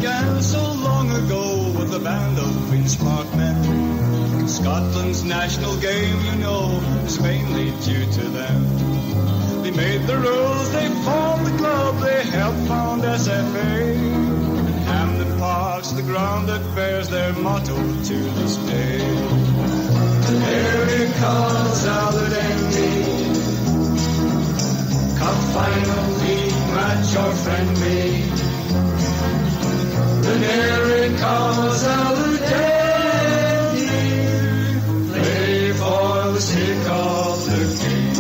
began so long ago with a band of Queen's Park men. Scotland's national game, you know, is mainly due to them. They made the rules, they formed the club, they helped found SFA. And Hampden Park's the ground that bears their motto to this day. Here it comes, Albert Endy. Cup final league match, your friend me. And here it comes, Albert Endy. Play for the sake of the king.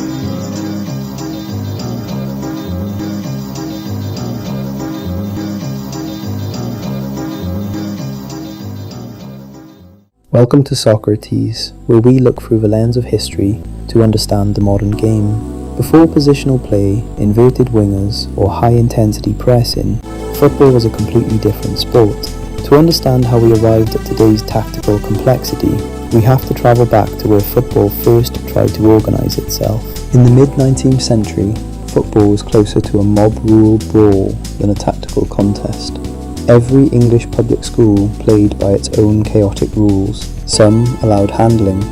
Welcome to Soccerates, where we look through the lens of history to understand the modern game. Before positional play, inverted wingers, or high-intensity pressing, football was a completely different sport. To understand how we arrived at today's tactical complexity, we have to travel back to where football first tried to organise itself. In the mid-19th century, football was closer to a mob rule brawl than a tactical contest. Every English public school played by its own chaotic rules. Some allowed handling,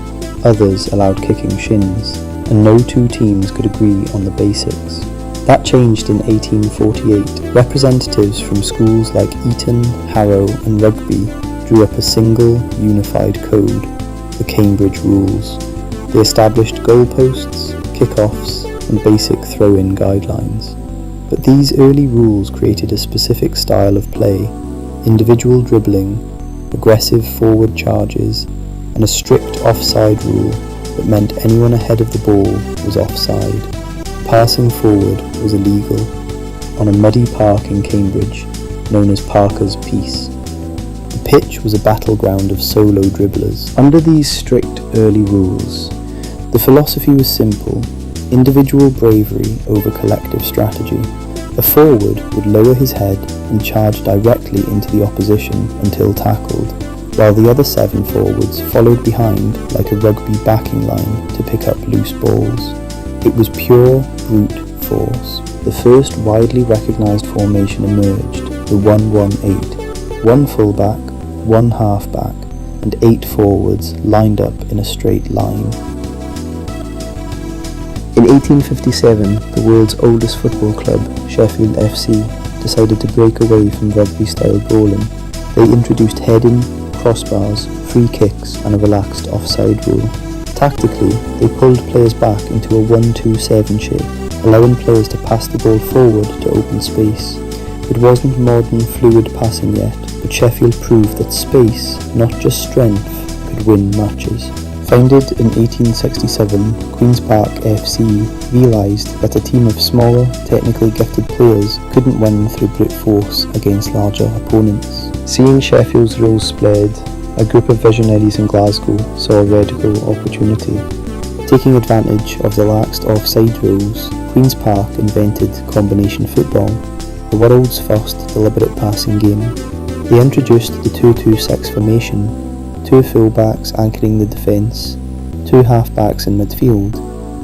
others allowed kicking shins, and no two teams could agree on the basics. That changed in 1848. Representatives from schools like Eton, Harrow and Rugby drew up a single, unified code, the Cambridge Rules. They established goalposts, kick-offs and basic throw-in guidelines. But these early rules created a specific style of play, individual dribbling, aggressive forward charges, and a strict offside rule that meant anyone ahead of the ball was offside. Passing forward was illegal on a muddy park in Cambridge, known as Parker's Piece. The pitch was a battleground of solo dribblers. Under these strict early rules, the philosophy was simple: individual bravery over collective strategy. A forward would lower his head and charge directly into the opposition until tackled, while the other 7 forwards followed behind like a rugby backing line to pick up loose balls. It was pure brute force. The first widely recognised formation emerged, the 1-1-8. 1 fullback, 1 halfback, and 8 forwards lined up in a straight line. In 1857, the world's oldest football club, Sheffield FC, decided to break away from rugby-style bowling. They introduced heading, crossbars, free kicks and a relaxed offside rule. Tactically, they pulled players back into a 1-2-7 shape, allowing players to pass the ball forward to open space. It wasn't modern fluid passing yet, but Sheffield proved that space, not just strength, could win matches. Founded in 1867, Queen's Park FC realised that a team of smaller, technically gifted players couldn't win through brute force against larger opponents. Seeing Sheffield's rules spread, a group of visionaries in Glasgow saw a radical opportunity. Taking advantage of the laxed offside rules, Queen's Park invented combination football, the world's first deliberate passing game. They introduced the 2-2-6 formation, 2 fullbacks anchoring the defence, 2 halfbacks in midfield,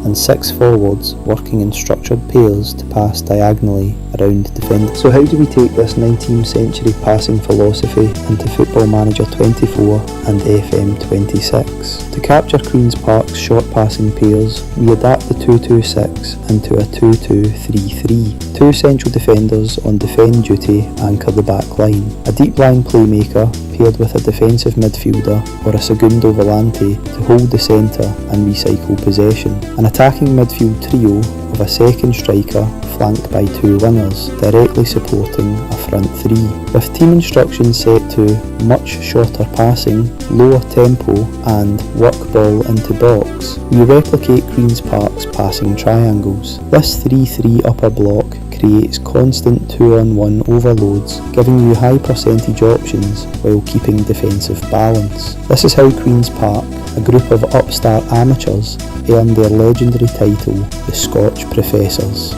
and 6 forwards working in structured pairs to pass diagonally around defenders. So how do we take this 19th century passing philosophy into Football Manager 24 and FM 26? To capture Queen's Park's short passing pairs, we adapt the 2-2-6 into a 2-2-3-3. 2 central defenders on defend duty anchor the back line. A deep line playmaker paired with a defensive midfielder or a segundo volante to hold the centre and recycle possession. An attacking midfield trio of a second striker flanked by 2 wingers, directly supporting a front 3. With team instructions set to much shorter passing, lower tempo and work ball into box, we replicate Queen's Park's passing triangles. This 3-3 upper block creates constant 2-on-1 overloads, giving you high percentage options while keeping defensive balance. This is how Queen's Park, a group of upstart amateurs, earned their legendary title, the Scotch Professors.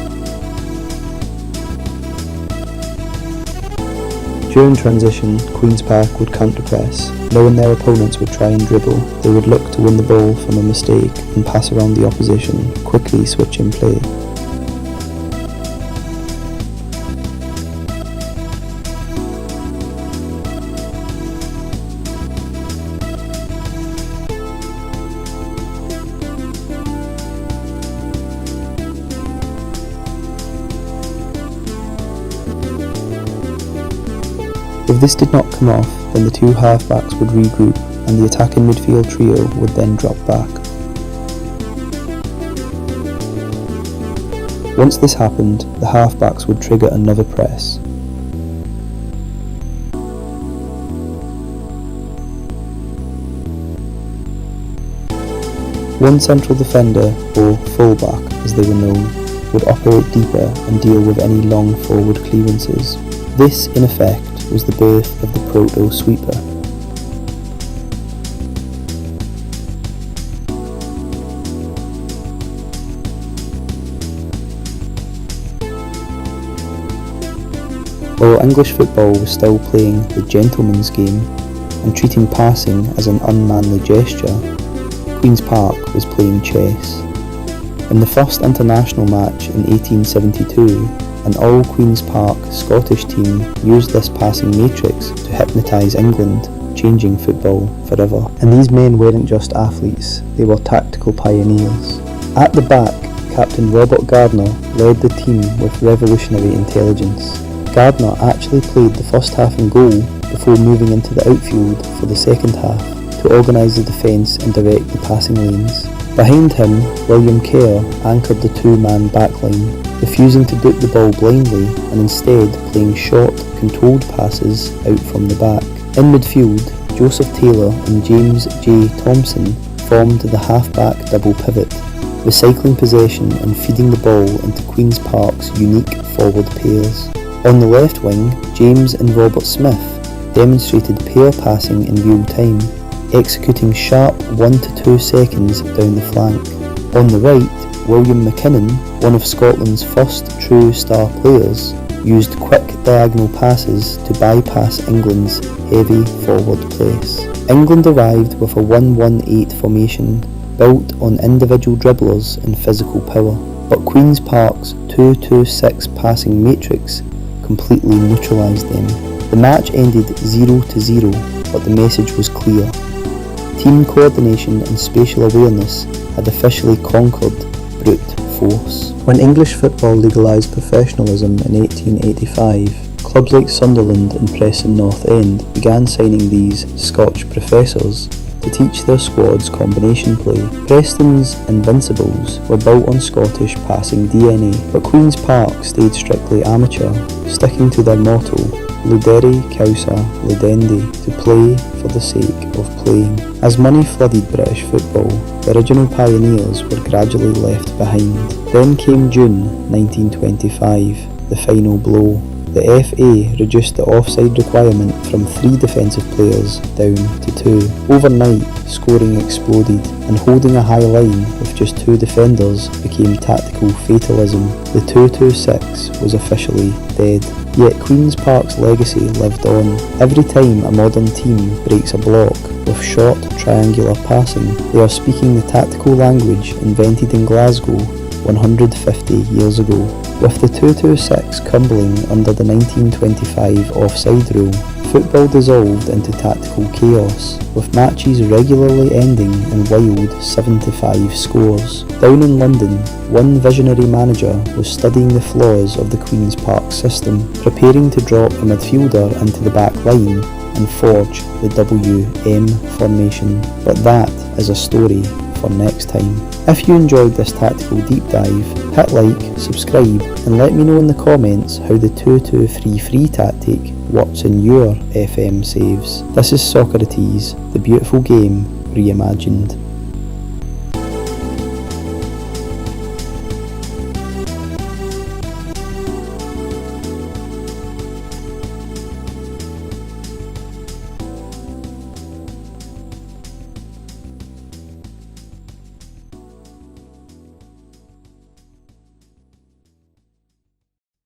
During transition, Queen's Park would counter-press. Knowing their opponents would try and dribble, they would look to win the ball from a mistake and pass around the opposition, quickly switching play. If this did not come off, then the two halfbacks would regroup and the attacking midfield trio would then drop back. Once this happened, the halfbacks would trigger another press. One central defender, or fullback as they were known, would operate deeper and deal with any long forward clearances. This, in effect, was the birth of the proto-sweeper. While English football was still playing the gentleman's game and treating passing as an unmanly gesture, Queen's Park was playing chess. In the first international match in 1872, an all Queen's Park Scottish team used this passing matrix to hypnotise England, changing football forever. And these men weren't just athletes, they were tactical pioneers. At the back, Captain Robert Gardner led the team with revolutionary intelligence. Gardner actually played the first half in goal before moving into the outfield for the second half to organise the defence and direct the passing lanes. Behind him, William Kerr anchored the two-man backline, refusing to boot the ball blindly and instead playing short, controlled passes out from the back. In midfield, Joseph Taylor and James J. Thompson formed the half-back double pivot, recycling possession and feeding the ball into Queen's Park's unique forward pairs. On the left wing, James and Robert Smith demonstrated pair passing in real time, executing sharp 1 to 2 seconds down the flank. On the right, William McKinnon, one of Scotland's first true star players, used quick diagonal passes to bypass England's heavy forward press. England arrived with a 1-1-8 formation built on individual dribblers and physical power, but Queen's Park's 2-2-6 passing matrix completely neutralised them. The match ended 0-0, but the message was clear. Team coordination and spatial awareness had officially conquered brute force. When English football legalised professionalism in 1885, clubs like Sunderland and Preston North End began signing these Scotch professors to teach their squads combination play. Preston's Invincibles were built on Scottish passing DNA, but Queen's Park stayed strictly amateur, sticking to their motto, Ludere causa ludendi, to play for the sake of playing. As money flooded British football, the original pioneers were gradually left behind. Then came June 1925, the final blow. The FA reduced the offside requirement from 3 defensive players down to 2. Overnight, scoring exploded, and holding a high line with just 2 defenders became tactical fatalism. The 2-2-6 was officially dead. Yet Queen's Park's legacy lived on. Every time a modern team breaks a block with short, triangular passing, they are speaking the tactical language invented in Glasgow 150 years ago. With the 2-2-6 crumbling under the 1925 offside rule, football dissolved into tactical chaos, with matches regularly ending in wild 7-5 scores. Down in London, one visionary manager was studying the flaws of the Queen's Park system, preparing to drop a midfielder into the back line and forge the WM formation. But that is a story for next time. If you enjoyed this tactical deep dive, hit like, subscribe, and let me know in the comments how the 2-2-3-3 tactic works in your FM saves. This is Soccerates, the beautiful game reimagined.